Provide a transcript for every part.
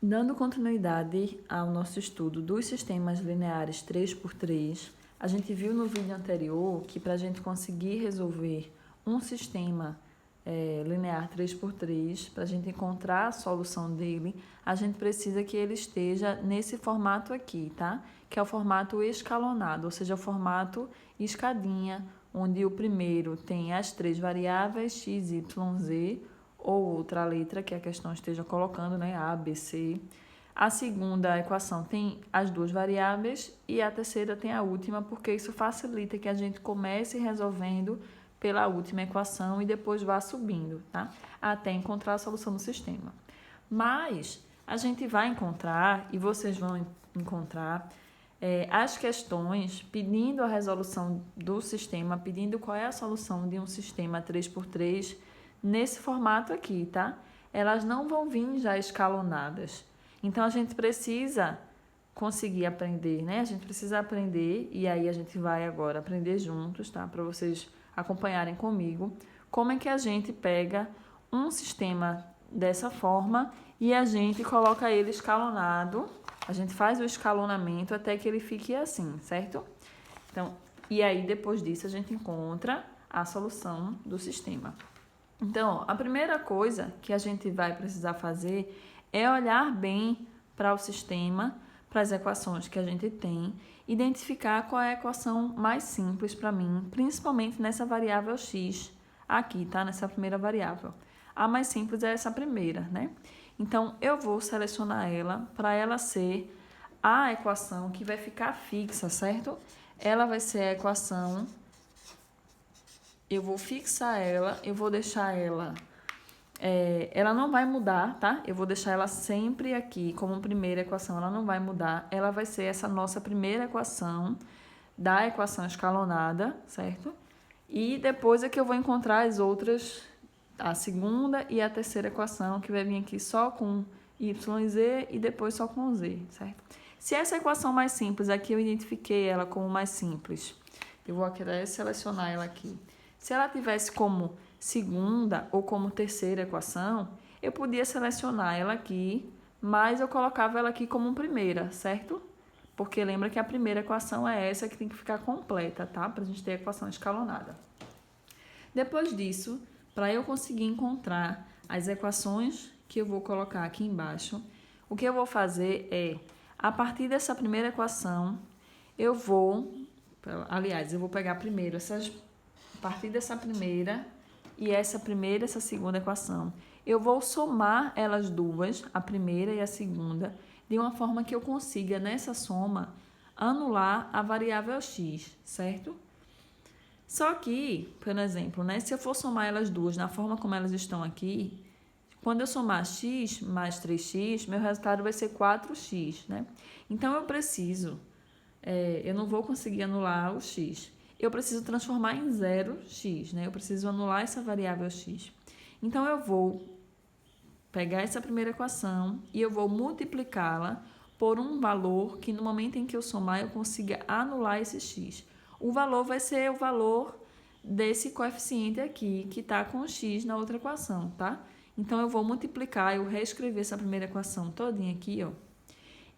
Dando continuidade ao nosso estudo dos sistemas lineares 3x3, a gente viu no vídeo anterior que para a gente conseguir resolver um sistema linear 3x3, para a gente encontrar a solução dele, a gente precisa que ele esteja nesse formato aqui, tá? Que é o formato escalonado, ou seja, o formato escadinha, onde o primeiro tem as três variáveis x, y, z, ou outra letra que a questão esteja colocando, né? A, B, C. A segunda equação tem as duas variáveis e a terceira tem a última, porque isso facilita que a gente comece resolvendo pela última equação e depois vá subindo, tá? Até encontrar a solução do sistema. Mas a gente vai encontrar, e vocês vão encontrar, as questões pedindo a resolução do sistema, pedindo qual é a solução de um sistema 3x3, nesse formato aqui, tá? Elas não vão vir já escalonadas. Então, a gente precisa conseguir aprender, né? A gente precisa aprender, e aí a gente vai agora aprender juntos, tá? Para vocês acompanharem comigo, como é que a gente pega um sistema dessa forma e a gente coloca ele escalonado, a gente faz o escalonamento até que ele fique assim, certo? Então, e aí depois disso a gente encontra a solução do sistema. Então, a primeira coisa que a gente vai precisar fazer é olhar bem para o sistema, para as equações que a gente tem, identificar qual é a equação mais simples para mim, principalmente nessa variável x aqui, tá? Nessa primeira variável. A mais simples é essa primeira, né? Então, eu vou selecionar ela para ela ser a equação que vai ficar fixa, certo? Ela vai ser a equação... Eu vou fixar ela, eu vou deixar ela... ela não vai mudar, tá? Eu vou deixar ela sempre aqui como primeira equação, ela não vai mudar. Ela vai ser essa nossa primeira equação da equação escalonada, certo? E depois é que eu vou encontrar as outras, a segunda e a terceira equação, que vai vir aqui só com y e z e depois só com z, certo? Se essa equação mais simples aqui, eu identifiquei ela como mais simples, eu vou querer selecionar ela aqui. Se ela tivesse como segunda ou como terceira equação, eu podia selecionar ela aqui, mas eu colocava ela aqui como primeira, certo? Porque lembra que a primeira equação é essa que tem que ficar completa, tá? Para a gente ter a equação escalonada. Depois disso, para eu conseguir encontrar as equações que eu vou colocar aqui embaixo, o que eu vou fazer é, a partir dessa primeira equação, eu vou pegar primeiro a partir dessa primeira e essa segunda equação. Eu vou somar elas duas, a primeira e a segunda, de uma forma que eu consiga, nessa soma, anular a variável x, certo? Só que, por exemplo, né, se eu for somar elas duas na forma como elas estão aqui, quando eu somar x mais 3x, meu resultado vai ser 4x, né? Então, eu não vou conseguir anular o x. Eu preciso transformar em 0x, né? Eu preciso anular essa variável x. Então, eu vou pegar essa primeira equação e eu vou multiplicá-la por um valor que no momento em que eu somar eu consiga anular esse x. O valor vai ser o valor desse coeficiente aqui, que está com x na outra equação, tá? Então, eu vou multiplicar, eu reescrever essa primeira equação todinha aqui, ó.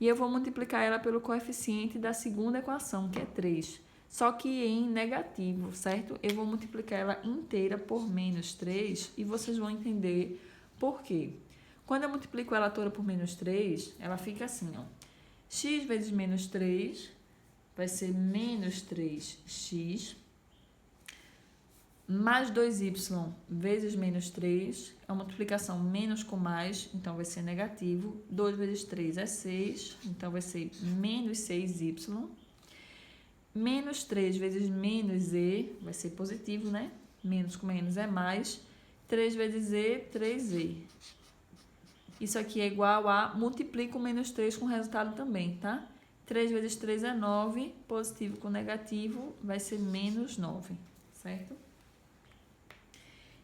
E eu vou multiplicar ela pelo coeficiente da segunda equação, que é 3. Só que em negativo, certo? Eu vou multiplicar ela inteira por menos 3 e vocês vão entender por quê. Quando eu multiplico ela toda por menos 3, ela fica assim, ó. X vezes menos 3 vai ser menos 3x, mais 2y vezes menos 3, é uma multiplicação menos com mais, então vai ser negativo. 2 vezes 3 é 6, então vai ser menos 6y. Menos 3 vezes menos z vai ser positivo, né? Menos com menos é mais. 3 vezes z, 3z. Isso aqui é igual a, multiplico menos 3 com resultado também, tá? 3 vezes 3 é 9, positivo com negativo vai ser menos 9, certo?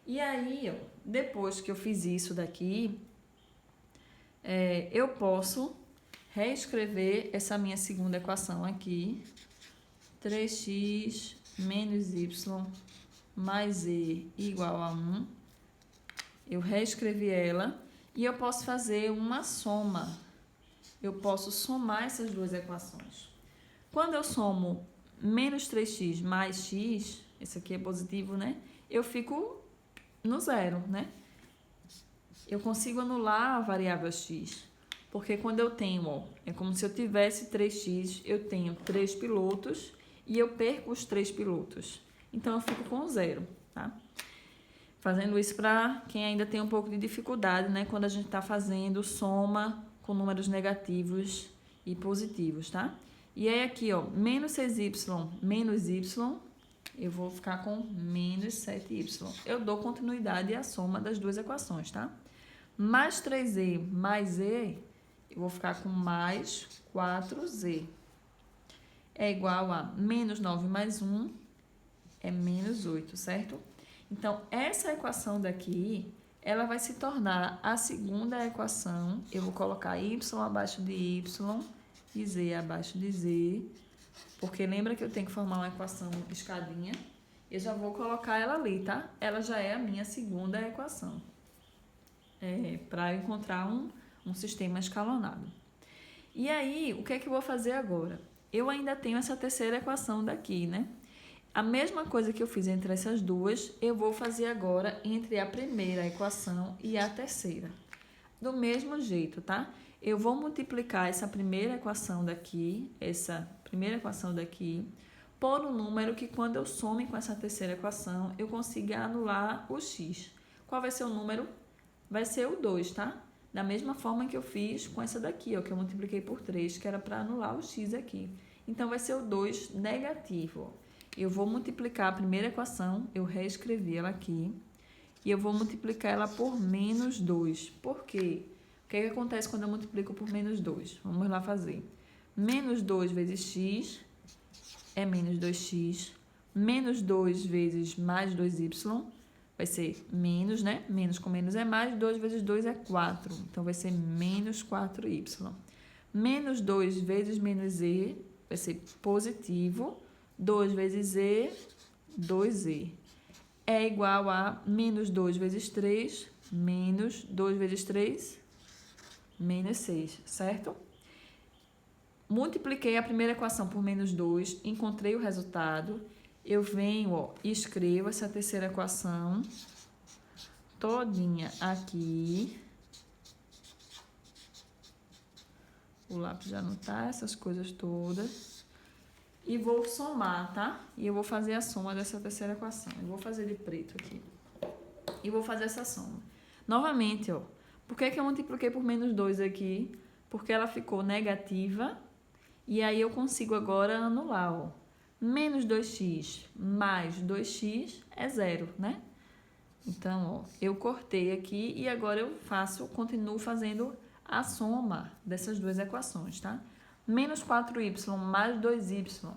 E aí, ó, depois que eu fiz isso daqui, eu posso reescrever essa minha segunda equação aqui. 3x menos y mais z igual a 1. Eu reescrevi ela e eu posso fazer uma soma eu posso somar essas duas equações. Quando eu somo menos 3x mais x, esse aqui é positivo, né? Eu fico no zero, né? Eu consigo anular a variável x, porque quando eu tenho, ó, é como se eu tivesse 3x, eu tenho 3 pilotos e eu perco os 3 pilotos. Então, eu fico com zero, tá? Fazendo isso para quem ainda tem um pouco de dificuldade, né? Quando a gente está fazendo soma com números negativos e positivos, tá? E aí aqui, ó, menos 6y menos y, eu vou ficar com menos 7y. Eu dou continuidade à soma das duas equações, tá? Mais 3e mais e, eu vou ficar com mais 4z. É igual a menos 9 mais 1, é menos 8, certo? Então, essa equação daqui, ela vai se tornar a segunda equação. Eu vou colocar y abaixo de y e z abaixo de z, porque lembra que eu tenho que formar uma equação escadinha? Eu já vou colocar ela ali, tá? Ela já é a minha segunda equação. Para encontrar um sistema escalonado. E aí, o que é que eu vou fazer agora? Eu ainda tenho essa terceira equação daqui, né? A mesma coisa que eu fiz entre essas duas, eu vou fazer agora entre a primeira equação e a terceira. Do mesmo jeito, tá? Eu vou multiplicar essa primeira equação daqui, por um número que quando eu some com essa terceira equação, eu consiga anular o x. Qual vai ser o número? Vai ser o 2, tá? Da mesma forma que eu fiz com essa daqui, ó, que eu multipliquei por 3, que era para anular o x aqui. Então, vai ser o 2 negativo. Eu vou multiplicar a primeira equação, eu reescrevi ela aqui, e eu vou multiplicar ela por menos 2. Por quê? O que acontece quando eu multiplico por menos 2? Vamos lá fazer. Menos 2 vezes x é menos 2x. Menos 2 vezes mais 2y vai ser menos, né? Menos com menos é mais. 2 vezes 2 é 4. Então, vai ser menos 4y. Menos 2 vezes menos z vai ser positivo. 2 vezes z, 2z. É igual a menos 2 vezes 3, menos 2 vezes 3, menos 6, certo? Multipliquei a primeira equação por menos 2, encontrei o resultado. Eu venho, ó, e escrevo essa terceira equação todinha aqui. O lápis já não tá, essas coisas todas. E vou somar, tá? E eu vou fazer a soma dessa terceira equação. Eu vou fazer de preto aqui. E vou fazer essa soma. Novamente, ó. Por que eu multipliquei por menos 2 aqui? Porque ela ficou negativa. E aí eu consigo agora anular, ó. Menos 2x mais 2x é zero, né? Então, ó, eu cortei aqui e agora eu continuo fazendo a soma dessas duas equações, tá? Menos 4y mais 2y,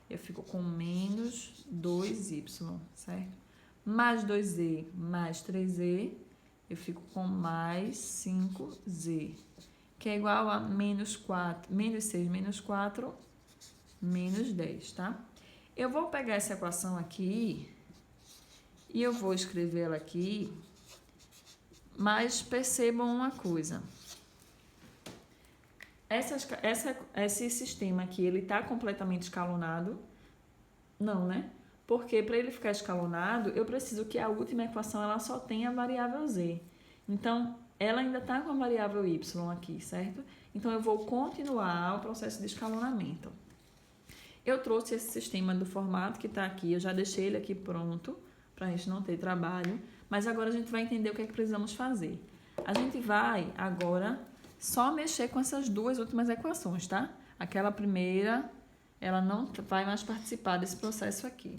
eu fico com menos 2y, certo? Mais 2z mais 3z, eu fico com mais 5z, que é igual a menos 6 menos 4, menos 10, tá? Eu vou pegar essa equação aqui e eu vou escrever ela aqui, mas percebam uma coisa. Esse sistema aqui, ele está completamente escalonado? Não, né? Porque para ele ficar escalonado, eu preciso que a última equação ela só tenha a variável z. Então, ela ainda está com a variável y aqui, certo? Então, eu vou continuar o processo de escalonamento. Eu trouxe esse sistema do formato que está aqui, eu já deixei ele aqui pronto, para a gente não ter trabalho. Mas agora a gente vai entender o que é que precisamos fazer. A gente vai agora só mexer com essas duas últimas equações, tá? Aquela primeira, ela não vai mais participar desse processo aqui.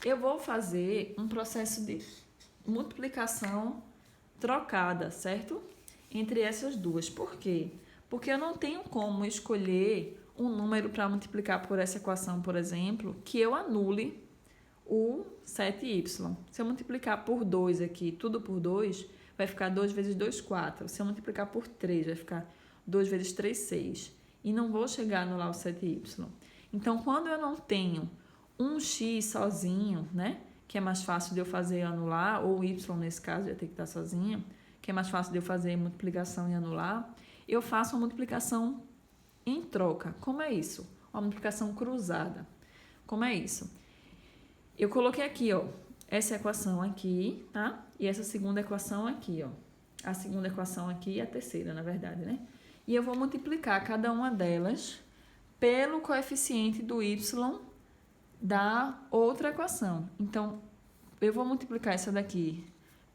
Eu vou fazer um processo de multiplicação trocada, certo? Entre essas duas. Por quê? Porque eu não tenho como escolher um número para multiplicar por essa equação, por exemplo, que eu anule o 7y. Se eu multiplicar por 2 aqui, tudo por 2, vai ficar 2 vezes 2, 4. Se eu multiplicar por 3, vai ficar 2 vezes 3, 6. E não vou chegar a anular o 7y. Então, quando eu não tenho um x sozinho, né? Que é mais fácil de eu fazer anular, ou y nesse caso ia ter que estar sozinha, que é mais fácil de eu fazer multiplicação e anular, eu faço uma multiplicação em troca. Como é isso? Uma multiplicação cruzada. Como é isso? Eu coloquei aqui, ó, essa equação aqui, tá? E essa segunda equação aqui, ó. A segunda equação aqui e a terceira, na verdade, né? E eu vou multiplicar cada uma delas pelo coeficiente do y da outra equação. Então, eu vou multiplicar essa daqui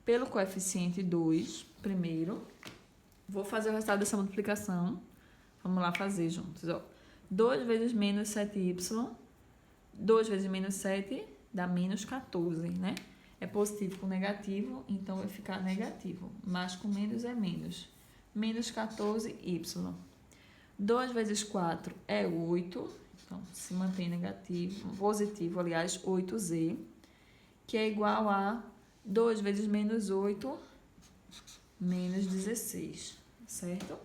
pelo coeficiente 2 primeiro. Vou fazer o resultado dessa multiplicação. Vamos lá fazer juntos, ó. 2 vezes menos 7y, 2 vezes menos 7 dá menos 14, né? É positivo com negativo, então vai ficar negativo. Mais com menos é menos. Menos 14y. 2 vezes 4 é 8, então se mantém negativo, positivo, aliás, 8z, que é igual a 2 vezes menos 8, menos 16, certo?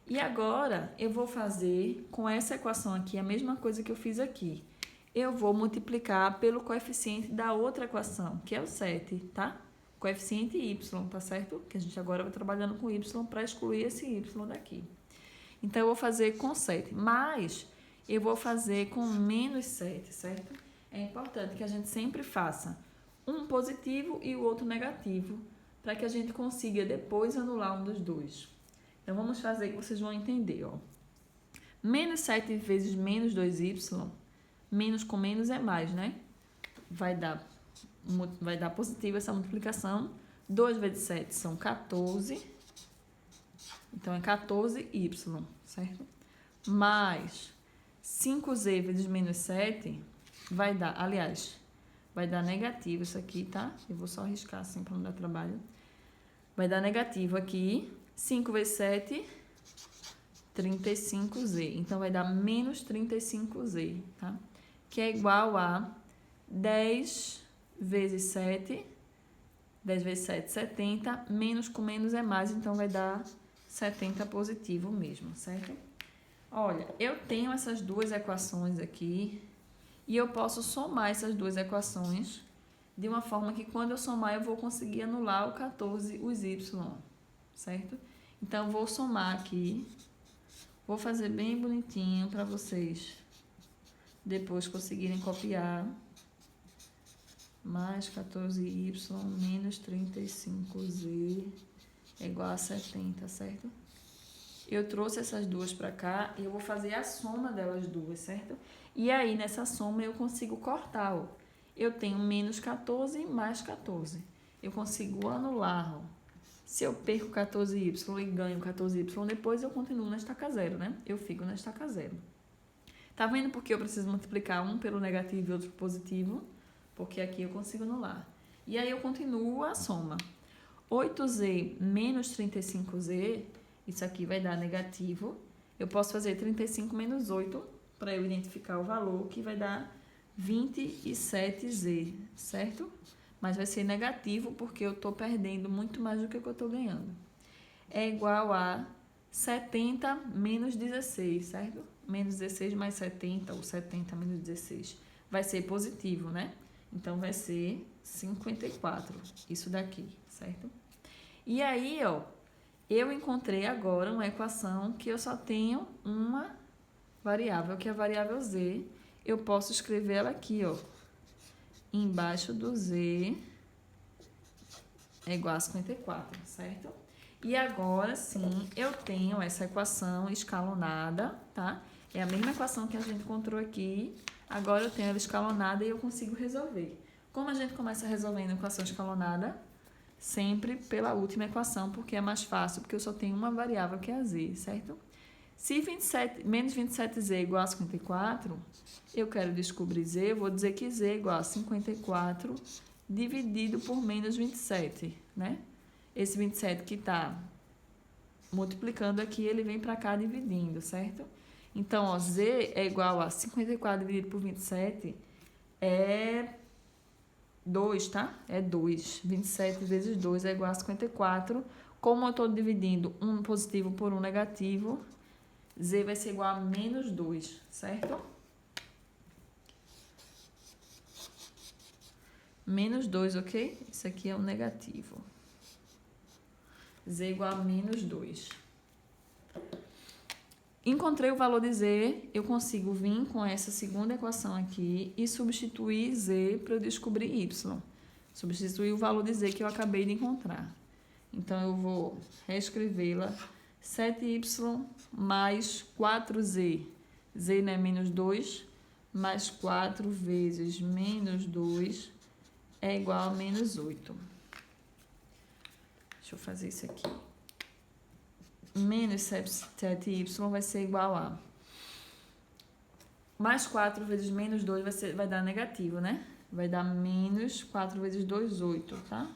E agora, eu vou fazer com essa equação aqui a mesma coisa que eu fiz aqui. Eu vou multiplicar pelo coeficiente da outra equação, que é o 7, tá? Coeficiente y, tá certo? Que a gente agora vai trabalhando com y para excluir esse y daqui. Então, eu vou fazer com 7, mas eu vou fazer com menos 7, certo? É importante que a gente sempre faça um positivo e o outro negativo, para que a gente consiga depois anular um dos dois. Então, vamos fazer que vocês vão entender, ó. Menos 7 vezes menos 2y, menos com menos é mais, né? Vai dar positivo essa multiplicação. 2 vezes 7 são 14. Então, é 14y, certo? Mais 5z vezes menos 7 vai dar, aliás, vai dar negativo isso aqui, tá? Eu vou só riscar assim para não dar trabalho. Vai dar negativo aqui. 5 vezes 7, 35z. Então, vai dar menos 35z, tá? Que é igual a 10 vezes 7. 10 vezes 7, 70. Menos com menos é mais, então vai dar 70 positivo mesmo, certo? Olha, eu tenho essas duas equações aqui e eu posso somar essas duas equações de uma forma que quando eu somar eu vou conseguir anular o 14, os y, certo? Então, vou somar aqui, vou fazer bem bonitinho para vocês depois conseguirem copiar. Mais 14y menos 35z é igual a 70, certo? Eu trouxe essas duas para cá e eu vou fazer a soma delas duas, certo? E aí, nessa soma, eu consigo cortar, ó. Eu tenho menos 14 mais 14. Eu consigo anular, ó. Se eu perco 14y e ganho 14y depois, eu continuo na estaca zero, né? Eu fico na estaca zero. Tá vendo porque eu preciso multiplicar um pelo negativo e outro pelo positivo? Porque aqui eu consigo anular. E aí eu continuo a soma. 8z menos 35z, isso aqui vai dar negativo. Eu posso fazer 35 menos 8 para eu identificar o valor, que vai dar 27z, certo? Mas vai ser negativo porque eu estou perdendo muito mais do que eu estou ganhando. É igual a 70 menos 16, certo? Menos 16 mais 70, ou 70 menos 16. Vai ser positivo, né? Então, vai ser 54, isso daqui, certo? E aí, ó, eu encontrei agora uma equação que eu só tenho uma variável, que é a variável z. Eu posso escrever ela aqui, ó. Embaixo do z é igual a 54, certo? E agora, sim, eu tenho essa equação escalonada, tá? É a mesma equação que a gente encontrou aqui. Agora eu tenho ela escalonada e eu consigo resolver. Como a gente começa resolvendo a equação escalonada? Sempre pela última equação, porque é mais fácil, porque eu só tenho uma variável que é a z, certo? Se menos 27z é igual a 54, eu quero descobrir z, eu vou dizer que z é igual a 54 dividido por menos 27, né? Esse 27 que está multiplicando aqui, ele vem para cá dividindo, certo? Então, ó, z é igual a 54 dividido por 27 é 2, tá? É 2. 27 vezes 2 é igual a 54. Como eu estou dividindo um positivo por um negativo, z vai ser igual a menos 2, certo? Menos 2, ok? Isso aqui é um negativo. Z igual a menos 2. Encontrei o valor de z, eu consigo vir com essa segunda equação aqui e substituir z para eu descobrir y. Substituir o valor de z que eu acabei de encontrar. Então, eu vou reescrevê-la. 7y mais 4z. Z, né, menos 2, mais 4 vezes menos 2 é igual a menos 8. Deixa eu fazer isso aqui. Menos 7y vai ser igual a... Mais 4 vezes menos 2 vai dar negativo, né? Vai dar menos 4 vezes 2, 8, tá?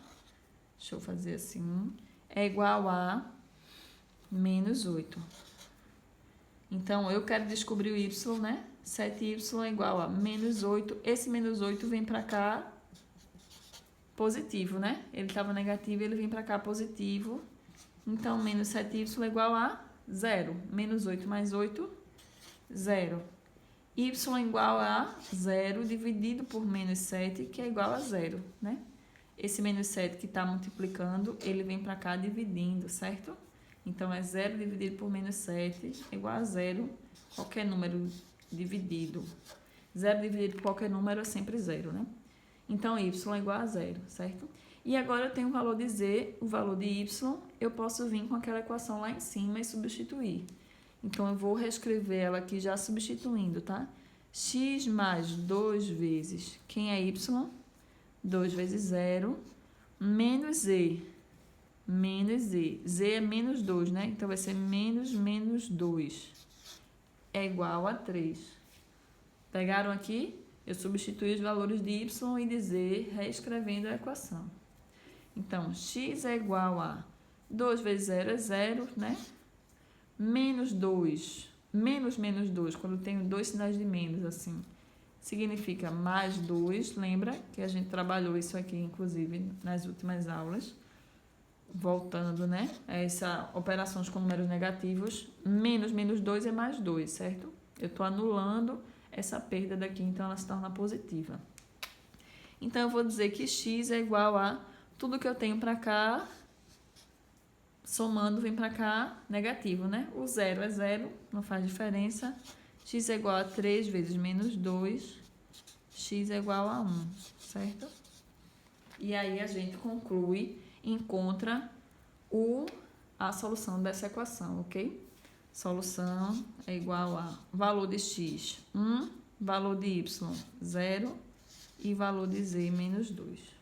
Deixa eu fazer assim. É igual a menos 8. Então, eu quero descobrir o y, né? 7y é igual a menos 8. Esse menos 8 vem para cá positivo, né? Ele estava negativo, ele vem para cá positivo. Então, menos 7y é igual a 0. Menos 8 mais 8, 0. Y é igual a 0 dividido por menos 7, que é igual a 0, né? Esse menos 7 que está multiplicando, ele vem para cá dividindo, certo? Então, é 0 dividido por menos 7 é igual a 0, qualquer número dividido. 0 dividido por qualquer número é sempre 0, né? Então, y é igual a 0, certo? E agora eu tenho o valor de z, o valor de y, eu posso vir com aquela equação lá em cima e substituir. Então, eu vou reescrever ela aqui já substituindo, tá? X mais 2 vezes, quem é y? 2 vezes 0, menos z. Menos z. Z é menos 2, né? Então, vai ser menos 2. É igual a 3. Pegaram aqui? Eu substituí os valores de y e de z, reescrevendo a equação. Então, x é igual a 2 vezes 0 é 0, né? Menos 2. Menos 2, quando eu tenho dois sinais de menos, assim, significa mais 2. Lembra que a gente trabalhou isso aqui, inclusive, nas últimas aulas. Voltando, né? A essa operações com números negativos, menos 2 é mais 2, certo? Eu estou anulando essa perda daqui, então ela se torna positiva. Então, eu vou dizer que x é igual a tudo que eu tenho para cá, somando, vem para cá, negativo, né? O 0 é 0, não faz diferença. X é igual a 3 vezes menos 2, x é igual a 1, certo? E aí, a gente conclui, encontra a solução dessa equação, ok? Solução é igual a valor de x, 1, valor de y, 0 e valor de z, menos 2.